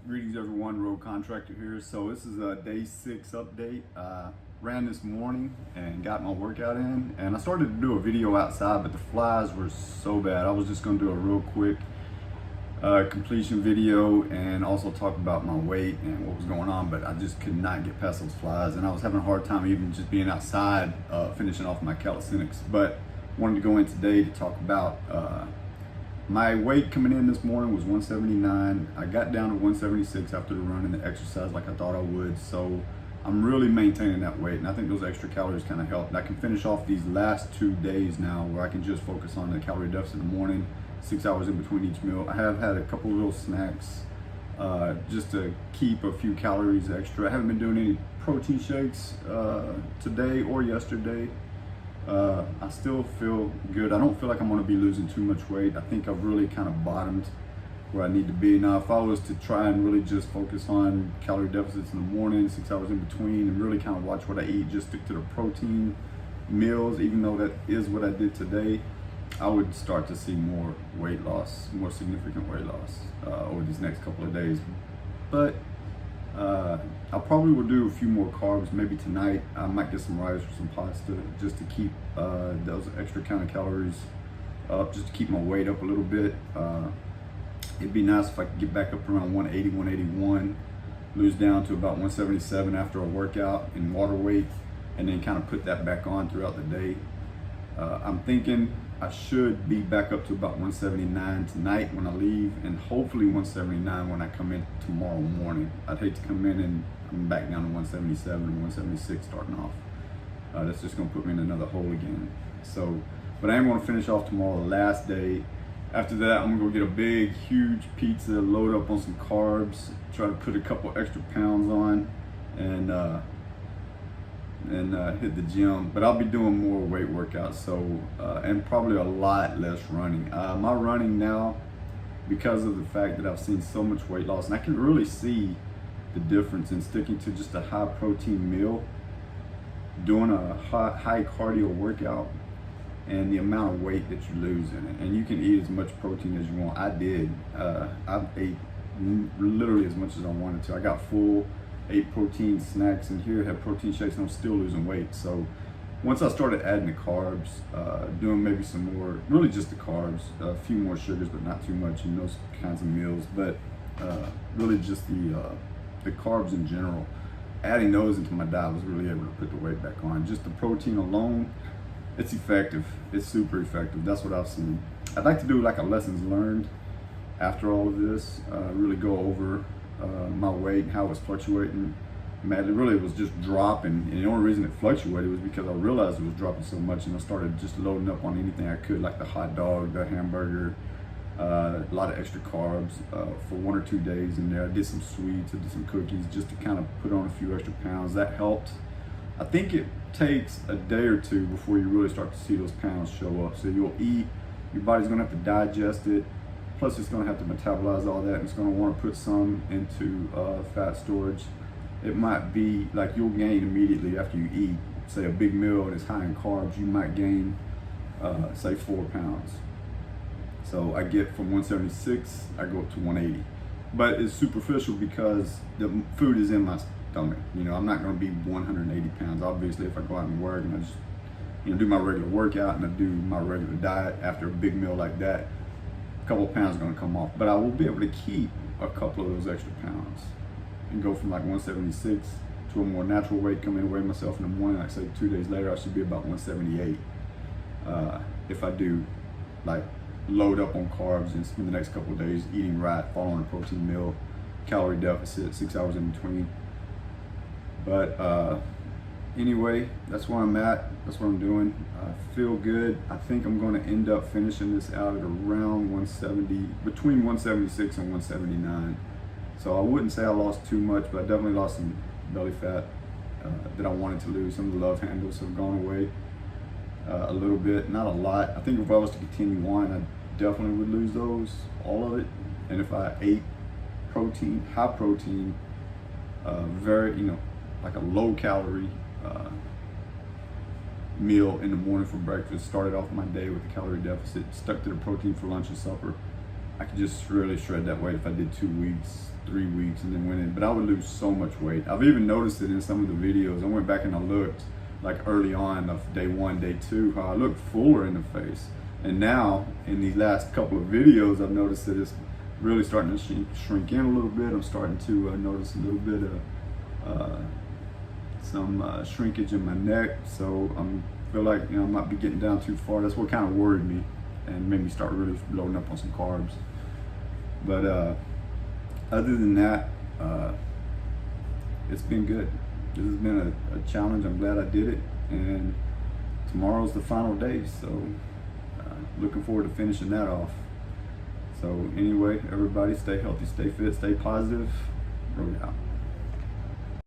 Greetings everyone, Road Contractor here. So this is a day 6 update. Ran this morning and got my workout in, and I started to do a video outside, but the flies were so bad. I was just gonna do a real quick completion video and also talk about my weight and what was going on, but I just could not get past those flies, and I was having a hard time even just being outside, finishing off my calisthenics. But wanted to go in today to talk about my weight coming in this morning was 179. I got down to 176 after the run and the exercise like I thought I would. So I'm really maintaining that weight, and I think those extra calories kind of helped. And I can finish off these last 2 days now where I can just focus on the calorie deficit in the morning, 6 hours in between each meal. I have had a couple little snacks just to keep a few calories extra. I haven't been doing any protein shakes today or yesterday. I still feel good. I don't feel like I'm going to be losing too much weight. I think I've really kind of bottomed where I need to be. Now, if I was to try and really just focus on calorie deficits in the morning, 6 hours in between, and really kind of watch what I eat, just stick to the protein meals, even though that is what I did today, I would start to see more weight loss, more significant weight loss over these next couple of days. But I probably will do a few more carbs. Maybe tonight I might get some rice or some pasta just to keep those extra kind of calories up, just to keep my weight up a little bit. It'd be nice if I could get back up around 180, 181, lose down to about 177 after a workout in water weight, and then kind of put that back on throughout the day. I'm thinking I should be back up to about 179 tonight when I leave, and hopefully 179 when I come in tomorrow morning. I'd hate to come in and I'm back down to 177 or 176 starting off. That's just gonna put me in another hole again. So, but I am gonna finish off tomorrow, the last day. After that, I'm gonna go get a big, huge pizza, load up on some carbs, try to put a couple extra pounds on, and hit the gym. But I'll be doing more weight workouts, so and probably a lot less running. My running now, because of the fact that I've seen so much weight loss, and I can really see the difference in sticking to just a high protein meal, doing a high cardio workout, and the amount of weight that you lose in it. And you can eat as much protein as you want. I did. I ate literally as much as I wanted to. I got full, ate protein snacks in here, had protein shakes, and I'm still losing weight. So once I started adding the carbs, doing maybe some more, really just the carbs, a few more sugars, but not too much in those kinds of meals, but really just the carbs in general, adding those into my diet was really able to put the weight back on. Just the protein alone, it's effective. It's super effective. That's what I've seen. I'd like to do like a lessons learned after all of this, really go over my weight and how it was fluctuating. Man, it was just dropping, and the only reason it fluctuated was because I realized it was dropping so much, and I started just loading up on anything I could, like the hot dog, the hamburger, a lot of extra carbs for 1 or 2 days in there. I did some sweets, I did some cookies just to kind of put on a few extra pounds. That helped. I think it takes a day or two before you really start to see those pounds show up. So you'll eat, your body's gonna have to digest it, plus it's gonna have to metabolize all that, and it's gonna wanna put some into fat storage. It might be like you'll gain immediately after you eat, say a big meal and it's high in carbs, you might gain, say 4 pounds. So I get from 176, I go up to 180. But it's superficial because the food is in my stomach. You know, I'm not gonna be 180 pounds. Obviously, if I go out and work and I just, do my regular workout and I do my regular diet after a big meal like that, a couple of pounds are gonna come off. But I will be able to keep a couple of those extra pounds and go from like 176 to a more natural weight, come in and weigh myself in the morning. Like say 2 days later, I should be about 178 if I do like load up on carbs and spend the next couple of days eating right, following a protein meal, calorie deficit, 6 hours in between. But anyway, that's where I'm at. That's what I'm doing. I feel good. I think I'm going to end up finishing this out at around 170, between 176 and 179. So I wouldn't say I lost too much, but I definitely lost some belly fat that I wanted to lose. Some of the love handles have gone away a little bit, not a lot. I think if I was to continue on, I definitely would lose those, all of it. And if I ate protein, high protein, very, like a low calorie meal in the morning for breakfast, started off my day with a calorie deficit, stuck to the protein for lunch and supper, I could just really shred that weight if I did 2 weeks, 3 weeks, and then went in. But I would lose so much weight. I've even noticed it in some of the videos. I went back and I looked, like early on of day 1, day 2, how I looked fuller in the face. And now, in these last couple of videos, I've noticed that it's really starting to shrink in a little bit. I'm starting to notice a little bit of some shrinkage in my neck. So I feel like, I might be getting down too far. That's what kind of worried me and made me start really loading up on some carbs. But other than that, it's been good. This has been a challenge. I'm glad I did it, and tomorrow's the final day, so looking forward to finishing that off. So anyway, everybody stay healthy, stay fit, stay positive. Road out.